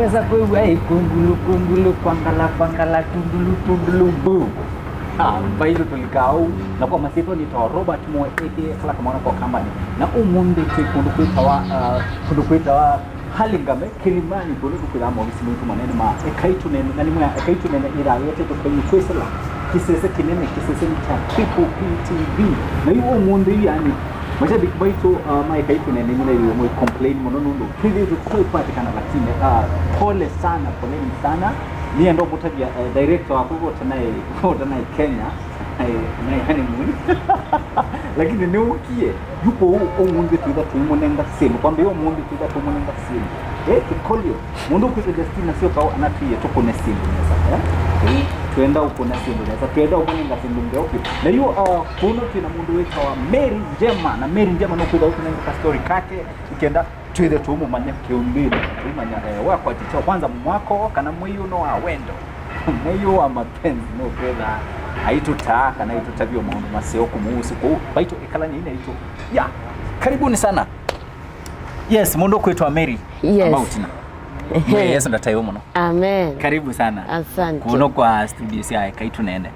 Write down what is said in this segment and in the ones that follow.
Sasa kwewe kungulu kwangala tundulu bu. Bailo tulikau na kwa masito ni to Robert Mo aka kala kama kwa company na umunde kundukwita halingame kilimani bulu kula mo bisimu manene ma Ekai Tuneene na nimwe Ekai Tuneene ira yote kwenye kwesela kisese kinene kisese cha People PTV na hiyo umunde yani mashabiki baito ma Ekai Tuneene ni ile mo complain mononundo kile tukoi patikana lakini pole sana ni ndo mutabia director wako tanaye Kenya naye honeymoon lakini ni ukie yupo umunde tuida tumunenga simu kwamba hiyo umunde tuida tumunenga simu kikolio mundu kwa Justina sio kwa anatuye tuko na simu sasa tuenda uko na simu sasa tuenda umunenga simu ndio na hiyo kuno tuna mundu wetu wa Njema na Njema no kuida uko na story kake ikienda tuide tumu manya kiumbile tumanya wako aticha kwanza mwako kana mwiyo no awendo mwiyo wa mapenzi no kwenda haitutaka na haitutabio maono maseo kumuhusu kwa baito ikalani ine ito ya karibuni sana yes mundo kwetu Mary yes yes ndatayo muno amen karibu sana asante kuno kwa studio ya Ekai Tuneene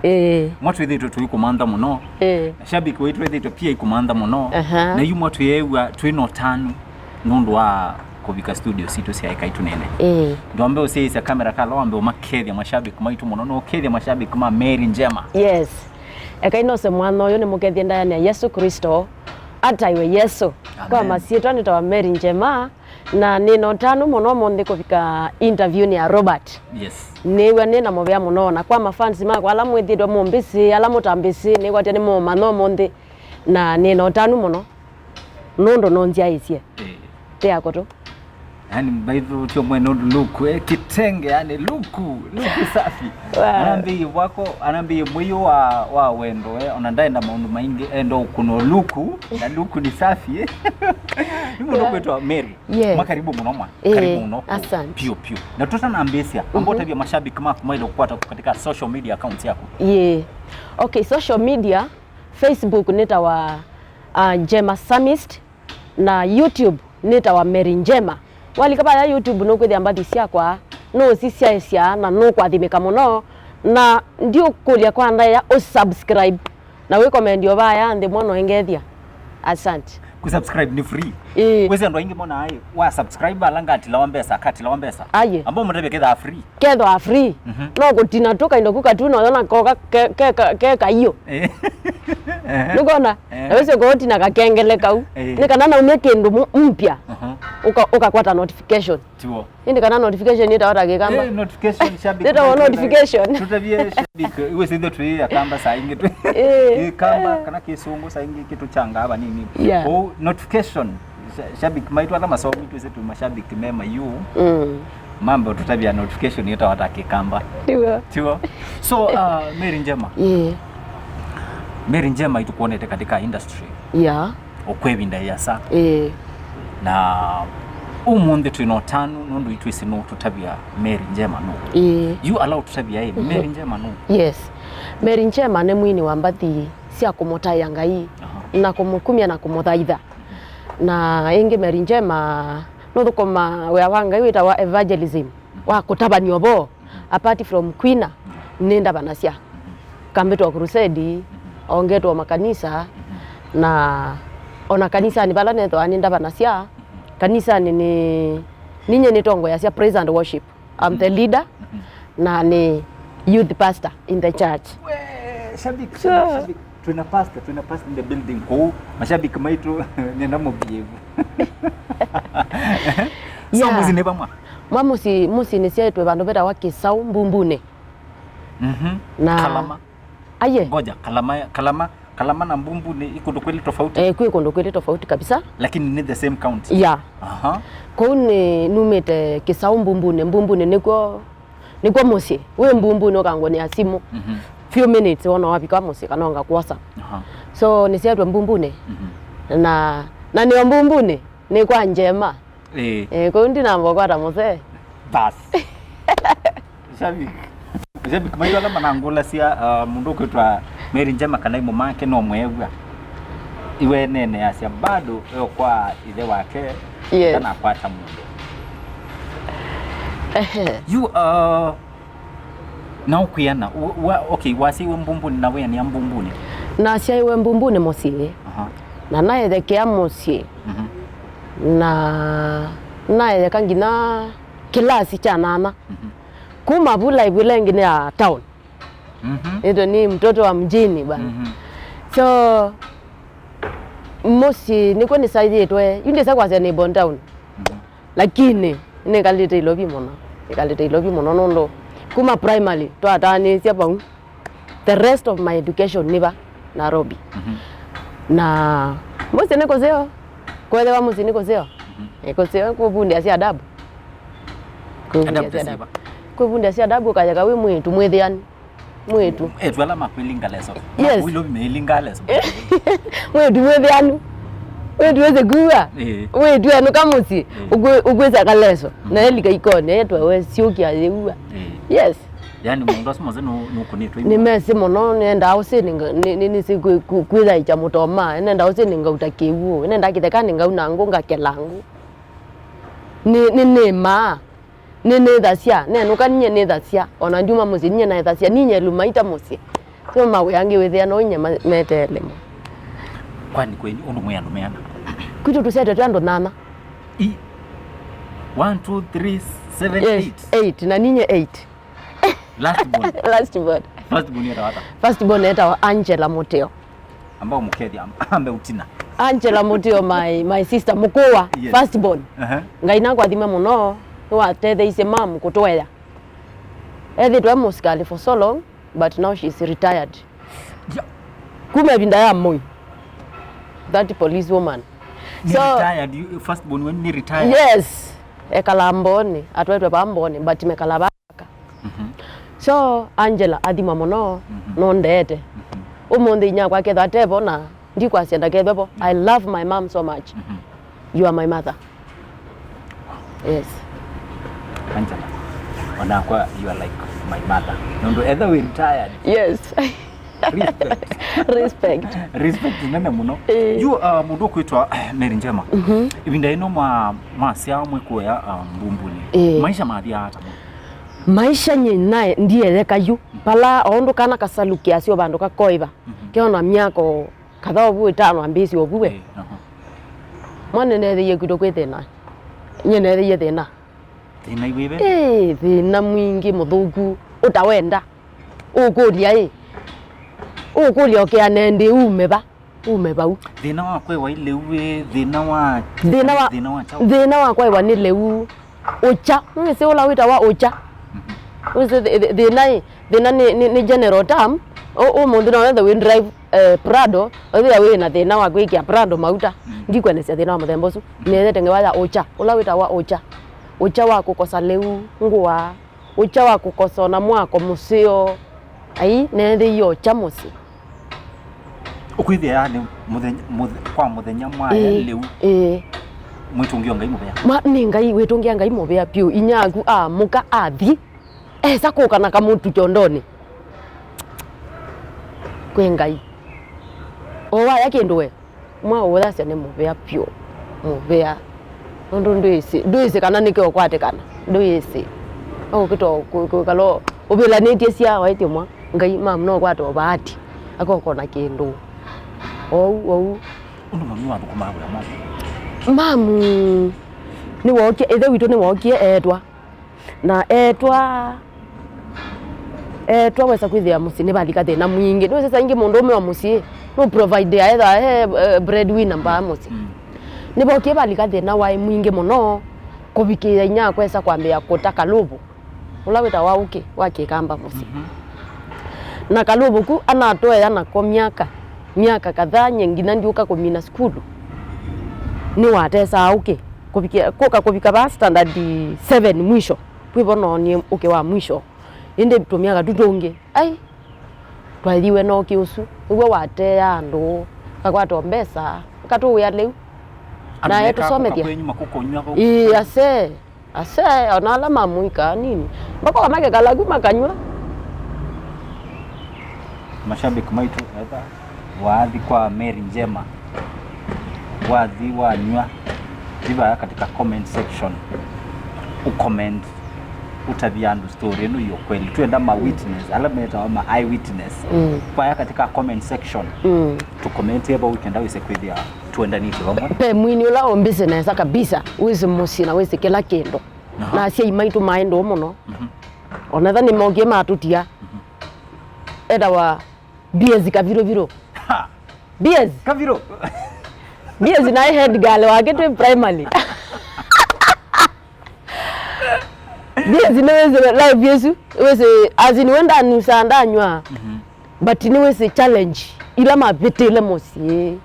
mwatu wetu tuikumanda muno shabiki wetu wetu pia ikumanda muno na yu mwatu yewa twino tanu nundu wa kubika studio sito cia Ekai Tuneene ndo ambe usiisa kamera kala ambe umakethia mashabiki maitu muno no kethia mashabiki ma Njema yes Ekai no se mwana uyu ni mukethia ndani ya Yesu Kristo ataiwe Yesu kwa masieto ni tawa Njema na nino tanu muno monde kubika interview ni ya Robert yes niwe nina movya muno na kwa mafansi mako ala mwithidwa mumbisi ala mutambisi ni gwate ni mo mano monde na nino tanu muno nondo nonjia isie yako tu yani baidhu tio mweno luku kitenge yani luku safi anambi mwiyo wa wendo onandaenda maundu maingi endo kuno luku na luku ni safi yumo ndo kwetu Mary makaribu munomwa karibu muno pio na tutana ambesia ambao tabia mashabiki mako mailo kupata katika social media accounts yako okay social media Facebook nita wa Njema Summit na YouTube nita wa Njema wali kaba ya YouTube no kwethia mbadi cia kwa no cia na no kwathimika muno na ndio kulia kwa nda ya subscribe na we comment yo baya ndi mono engethia asante kusubscribe ni free wese ndo ingi mona ayo wa subscribe alanga atilawa mbesa ambao mtabe ketha free no kutina toka ndo kukatuna ona koka keka hiyo nukona wese kutina kakengele kau nikana na umekindu mpya ukakwata notification tiwo kana notification ita kama notification shabiki nita notification tutabie shabiki wese ndo tu ya kamba saa ingi tu kamba kana kisungu saa ingi kitu changa aba nini notification shabiki maitu hata masomo tuweze tu mashabiki mema yu mambo tutabia notification ita wataki kamba tiwo so Njema Njema itukuonete katika industry okwebinda yasa na umunde twino tanu nundu itwisi no tutabia Njema no you allow tutabia Njema no yes Njema ne mwini wa mbathi cia kumotaya ngai na kumukumia na kumuthaitha na ingi Njema no thukoma we wanga wita wa evangelism wa kutabania bo apart from Queen nenda banacia kambetwa crusade ongetwa makanisa na ona kanisa ni bala neto aninda banacia kanisa ninye ni tongo ya cia praise and worship I'm the leader na ni youth pastor in the church shabiki tuna pastor in the building ko mashabiki maitu nenda mobievu so muzi ne bamwa musi ni cia twe bandu bera wa Kisau Mbumbune na Kalama ngoja Kalama na Mbumbune iko kweli tofauti iko kweli tofauti kabisa lakini ni the same county kwa ni numete Kisau Mbumbune niko musi we Mbumbune okangoni asimu few minutes wana wapi kama musi kanonga kuosa so ni cia twe Mbumbune na ni Mbumbune ni kwa Njema kwa ndi na mbogwata mose bas shabiki mayo ala manangula cia mundu kwetwa Njema kana imo make no mwegwa iwe nene asia bado yo kwa ithe wake kana kwata mundu You na ukuyana okay wasiwe mbumbuni na we ni mbumbuni na siaiwe mbumbuni musie na naye thekea musie na naye kangina kilasi cha nana kuma bula ibulengi ni ya town ito ni mtoto wa mjini bana so musi niko ni saidi etwe yunde sa kwase ni bon town lakini ne kalite ilobi mono nondo kuma primary to atani siapa the rest of my education niba Nairobi na musi niko zeo kwelewa musi niko zeo iko zeo kubundi asia adabu kubundi asia adabu kajaga we mwetu mwethiani mwetu etwala makwilinga leso yes wilo bimelinga leso mwetu mwethiani wewe tuweze kuwa wewe tu anu kamusi ugweza kaleso na elika ikone yetu wewe sioki ayeua yes yani mundu asimo zeno nukunitwe ni mesi mono nenda ausi ni siku kwila icha mutoma nenda ausi ninga utakiwu nenda kithekani nga ngunga kelangu ni nema ni thacia ne nuka nye thacia ona nduma musi nye na thacia ninye lumaita musi so mawe yangi wethia no nye metelemo kwani kwenye undu mwe andumeana kwitu tusete twando nana 1 2 3 7 8 na ninye 8 last born first born eta Angela Moteo ambao mukedi ambe utina Angela Moteo my sister mukowa yes. First born ngaina kwa thime muno wa tethe ise mam kutwela twa musikali for so long but now she's retired kuma binda ya moi that police woman so retired you first born when you retired yes ekalamboni atwetwe bamboni but mekalabaka so Angela adima mono no ndete umundi nya kwa ketha tebo na ndiko asienda kebebo I love my mom so much you are my mother yes Angela wanakwa you are like my mother ndo either we retired yes respect nene muno you mundu kwitwa Mary Njema ibinda ino masia mwekuya mbumbuni maisha mathia hata maisha nyinae ndiye theka yu pala ondo kana kasalukia sio bandu kakoiva kiona miako kadha bu itano ambisi obuwe mwana ne ye kudo kwethena nyene ye thena iwive thina mwingi muthuku utawenda ukuria ukuria okianendi umeba thina wa kwewa ile uwe thina wa kwewa ni leu ucha ngise ula wita wa ucha thina ni general term mundu no wethe we drive Prado othia we na thina wa kwikia Prado mauta ndikwenesia thina wa muthemba ucu nethete ngewa ucha ula wita wa ucha wa kukosa leu ngua ucha wa kukosa na mwako musio ai nethe yo cha musi ukwithia yani kwa muthenya mwaya leu mwitungia ngai mubea ni ngai witungia ngai mubea piu inyagu muka athi esa kukana kamuntu chondoni kwe ngai owa yake ndwe mwa wothacia ni mubea piu mubea ndo ndwisi kana nikyo kwatekana ndwisi okito kalo obela netie cia waitio mwa ngai mam no kwato bahati akokona kindu ou uno mami wa kuma mamu ni wokie ethe witu ni wokie etwa na etwa wesa kwithia musi ni balika thina mwingi no sasa ingi mundu ume wa musi no provide either breadwinner mba musi ni bokie balika thina wai mwingi muno kubikia inya kwesa kwambia kutaka lubu ulawita wa uke wake kamba musi na kalubu ku anatoya na kwa miaka kadhaa nyingine ndiuka kumina skulu ni watesa uke kubika ba standard 7 mwisho kwibono ni uke wa mwisho inde tumiaga tutonge ai twaliwe no kiusu uwe watea andu kakwato mbesa katu ya leu na yetu sometia ase onala mamuika nini bako amake kalagu makanywa mashabiki maitu hata waadhi kwa Mary Njema waadhi wanywa diba katika comment section ucomment utaviandu story eno yo kweli tuenda ma witness alameta ama eyewitness kwa katika comment section to comment eba weekend awise kwithia tuenda niti vamwe pe mwini ula o business kabisa wisi musi na wisi kila kendo na cia imaitu maindo muno ona thani mogie matutia eda wa biezi kaviro biezi kaviro biezi na head girl wake tu primary biezi no wese live yesu wese azini wenda nusanda nywa but ni wese challenge ila mapetele mosi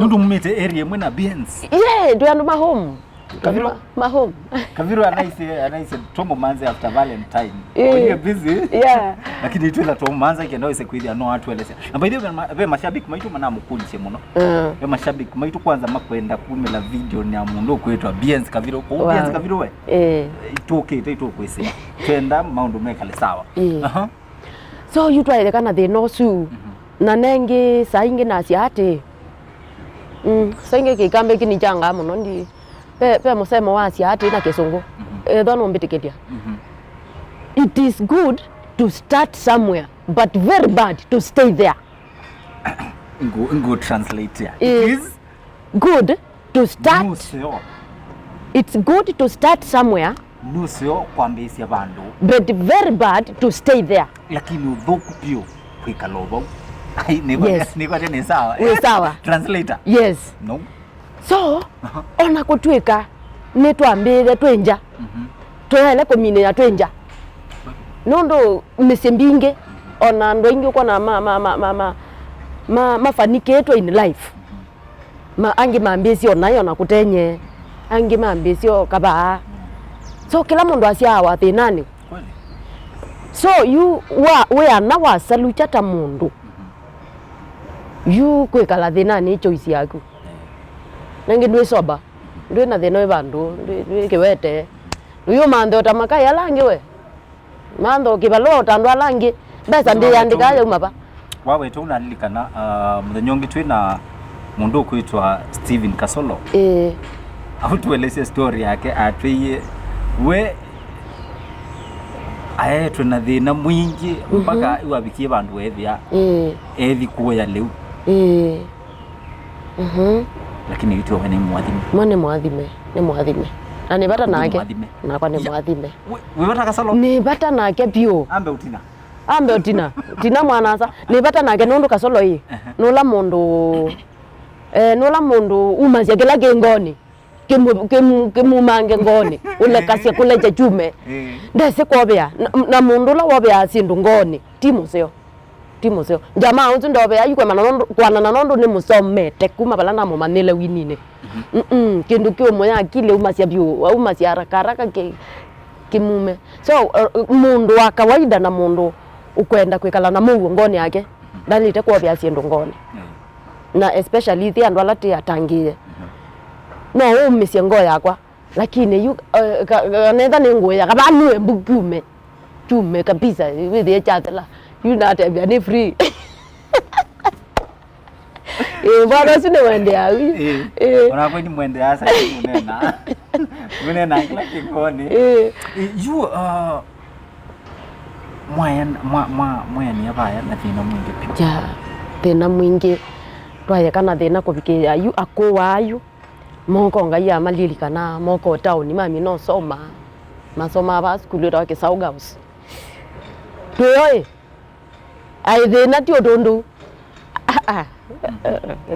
Nundu mmete area mwena Biens. Yeah, do you home? Kaviro? My home. Kaviro anaise Tomo Manze after Valentine. When you're busy. Yeah. Lakini itwela Tomo Manze kenda wese kwithia no watu elese. Na by the way mashabiki maitu mana mukulishe muno. Be mashabiki maitu kwanza makwenda kumela video ni amundo kwetwa Biens Kaviro. Ko Biens Kaviro we. Itoke kwese. Twenda maundu mekale sawa. So you try kana they know su. Na nenge sainge na siate. Sainge kikambe kini changa muno ndi pe musemo wa siate na kesongo thono mbitiketia it is good to start somewhere but very bad to stay there. Go translate here. It is good to start. It's good to start somewhere. Nusio kwambisia bandu. But very bad to stay there. Lakini udhoku pio kwikalobo. Yes. Ni sawa. We sawa. Translator. Yes. No. So, ona kutwika netwambire twenja. Twele komine ya twenja. Nondo mesembinge ona ndo ingi uko na mafanikio in life. Angi maambisi onayo na kutenye. Angi maambisi kaba. So kila mundu asiawa thinani. Kweli. So you we are now saluchata mundu. You kwikala thinani choice yaku. Nange ndwe soba. Ndwe na thino bandu, ndwe kiwete. Uyo mando tamaka yalangi we. Mando kibalo tandwa langi. Besa ndi andika yo mapa. Wawe tu unalikana muthenyongi twina mundu kwitwa Steven Kasolo. Aho tueleze story yake atwiye we aetwe na thina mwingi mpaka iwabikie bandu ethia ethi kuoya leu lakini itu we ni mwathime mone mwathime ni mwathime na ni bata nake na kwa ni mwathime we bata Kasolo ni bata nake pio ambe utina tina mwana sa ni bata nake nundu Kasolo yi nula mundu umasia kila kingoni kimumange ngoni ule kasya kule chachume ndese kwobea na mundu la wobea sindu ngoni timoseo jamaa unzu ndobea yikwe mananondo kwana nanondo ni musomete kuma bala na mumanile winine kindu kyo moya akile umasya bio umasya haraka kimume so mundu wa kawaida na mundu ukwenda kwikala na Mungu ngoni yake ndalite kwobea sindu ngoni na especially the andu alati atangie no umisye ngo yakwa lakini yu nenda ni ngo ya kabanu embukume chume kabisa with chatela you not have any free bwana sine wende awi ona kwa ni mwende asa unena kila kikoni you mwayan yabaya na thina mwingi pia ja thina mwingi twaye kana thina kubikia yu akowa ayu moko ngai amalilikanaa moko town mami no soma masoma ba skulu ra ke Saugaus toy ai thina ti odundu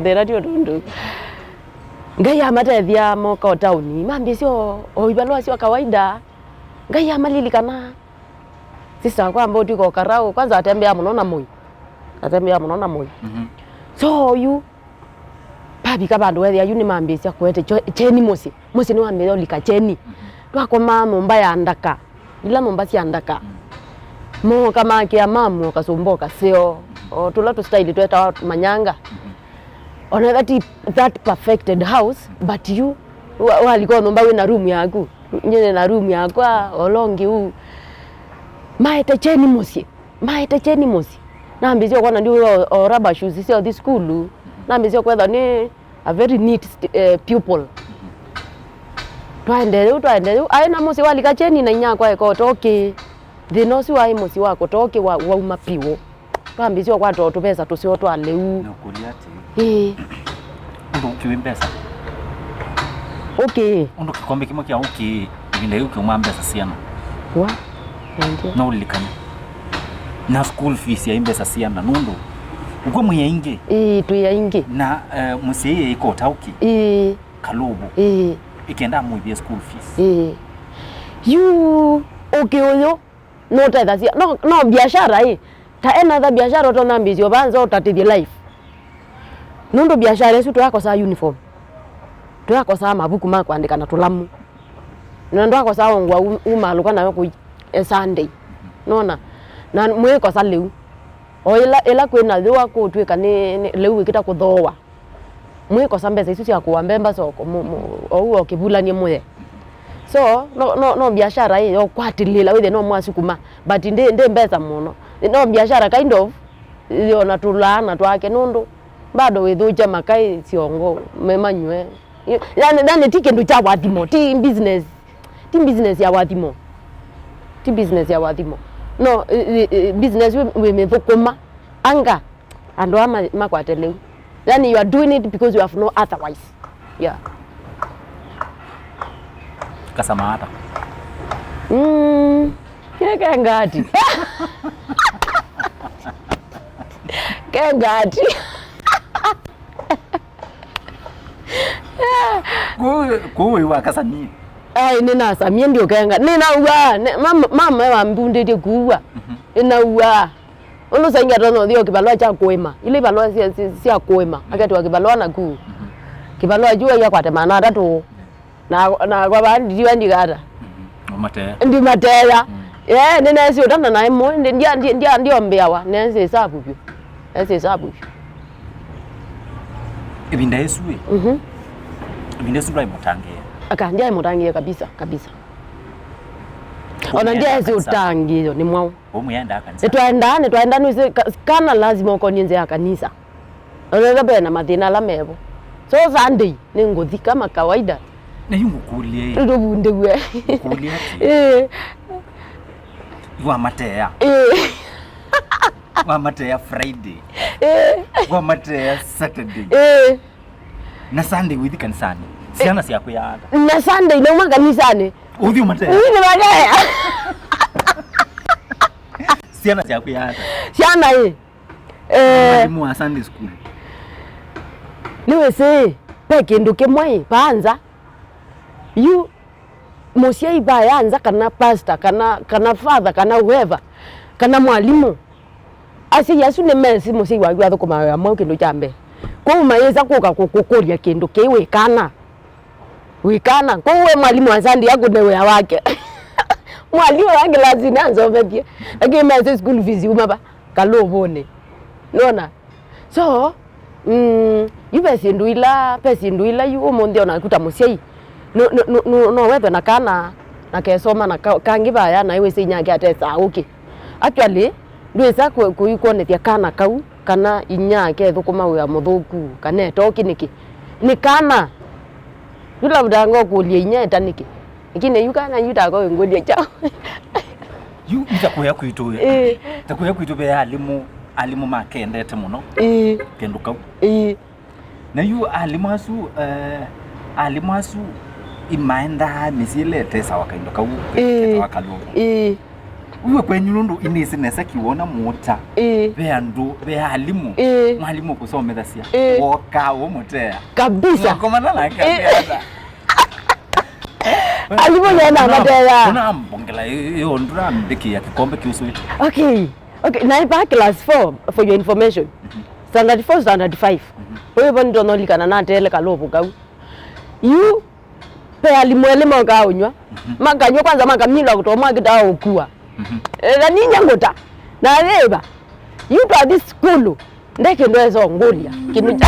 thina ti odundu ngai amatethia moko town mami sio oibalwa sio kawaida ngai amalilikanaa sisa kwa mbodi ko karao kwanza atembea muno na moi so you pabi kabandu wethi ayu ni mambisia kwete cheni mosi ni wambio lika cheni twako mama mbaya andaka ila mombasi andaka mo kama kia mamu kasumboka sio tula to style tweta manyanga on that perfected house but you walikuwa nomba we na room yaku nyene na room yakwa olongi u maete cheni mosi na ambizio kwa ndio rubber shoes sio this school na mbizio kwetha ni a very neat pupil twaende aina musi walika cheni na nyakwa eko toki thino si wai musi wako toki wa uma piwo twambisio kwa toto pesa tusio twaleu nokuliati ndo kiwembesa okay ndo kikombe kimwe kia uki ibinde yuki umambesa siana wa ndio no ulikana na school fees ya imbesa siana nundo uko muyainge tuyainge na musiye iko tauki kalubu ikenda muibia school fees you okay oyo no tata sia no biashara ta another biashara to nambizio banza utatithia life nundo biashara yesu twakosa uniform twakosa mabuku ma kuandika na tulamu na ndo akosa ongwa umaluka nayo ku Sunday nona na mweko sa leu o ila kwina thwa ku twika ni leu ikita kuthowa mweko sa mbesa isu cia kuambemba soko o okibulanie mwe so no biashara yo kwatilila withe no mwasukuma but ndi mbesa muno no biashara kind of yo natulana twake nundu bado withuja makai ciongo memanywe yani tikindu cha wathimo ti business ya wathimo no business we methukuma anga ando ama makwateleu yani you are doing it because you have no otherwise yeah kasamata kengati kuwe wakasani ai nina samie ndio kenga nina uwa mama wa mbundete kuwa ina uwa uno sainga tono dio kibalwa cha kuema ile balwa sia kuema akati wa kibalwa na ku kibalwa jua ya kwatemana tatu na kwa bandi diwandi gata ndi matela nina sio tana na emo ndio mbeawa nense hesabu pio ibinda Yesuwe ibinda Yesu rai mutangia aka ndia mutangia kabisa ona ndia Yesu utangia ni mwao omuyenda kanisa twaenda nuse kana lazima ukonyenze ya kanisa ona bena mathina la mebo so Sunday ni ngothi kama kawaida na yungu kulie ndo bunde we kulie wa matea Friday wa matea Saturday na Sunday withi kanisani siana sia kuyada na Sunday no mwa kanisani uthi matea ni matea siana sia kuyada siana mwalimu wa Sunday school niwe se peke nduke mwai panza you mosiai bayanza kana pastor kana father kana whoever kana mwalimu asi Yesu ne mensi mosiai wa gwa thukuma ya mwa kindu chambe kwa mayeza kukuria kindu kiwe kana wikana kwa we mwalimu wa Sunday yako ne weya wake mwalimu wangu lazima anzobethie lakini mensi school fees umaba kalobone nona so pesi nduila yu omonde ona kuta mosiai no wethe na kana na kesoma na kangi baya na iwe sinyake atesa okay actually ndweza kuikuonetia kana kau kana inyake thukuma wa muthuku kana toki niki ni kana yula budango kulia inyeta niki ikine yukana yutago ngolia chao yu itakuya kuitoya itakuya kuitobe alimu makendete muno kendo kau na yu alimasu imaenda misile tesa wakaindo kau wakalo uwe kwenye nundu inisi nesa kiwona mota be alimu mwalimu kusomeza sia woka wo motea kabisa komana na kabisa alimu yana motea kuna mbongela yo ndura mbeki ya kikombe kiusuiti okay na ipa class 4 for your information standard 4 standard 5 wewe bondo nolikana na tele kalopo kau you pe alimwelema ka unywa makanywa kwanza makamila kutomwa kitao ukua na ninya ngota na leba you to this school ndeke ndo ezo ngolia kinuja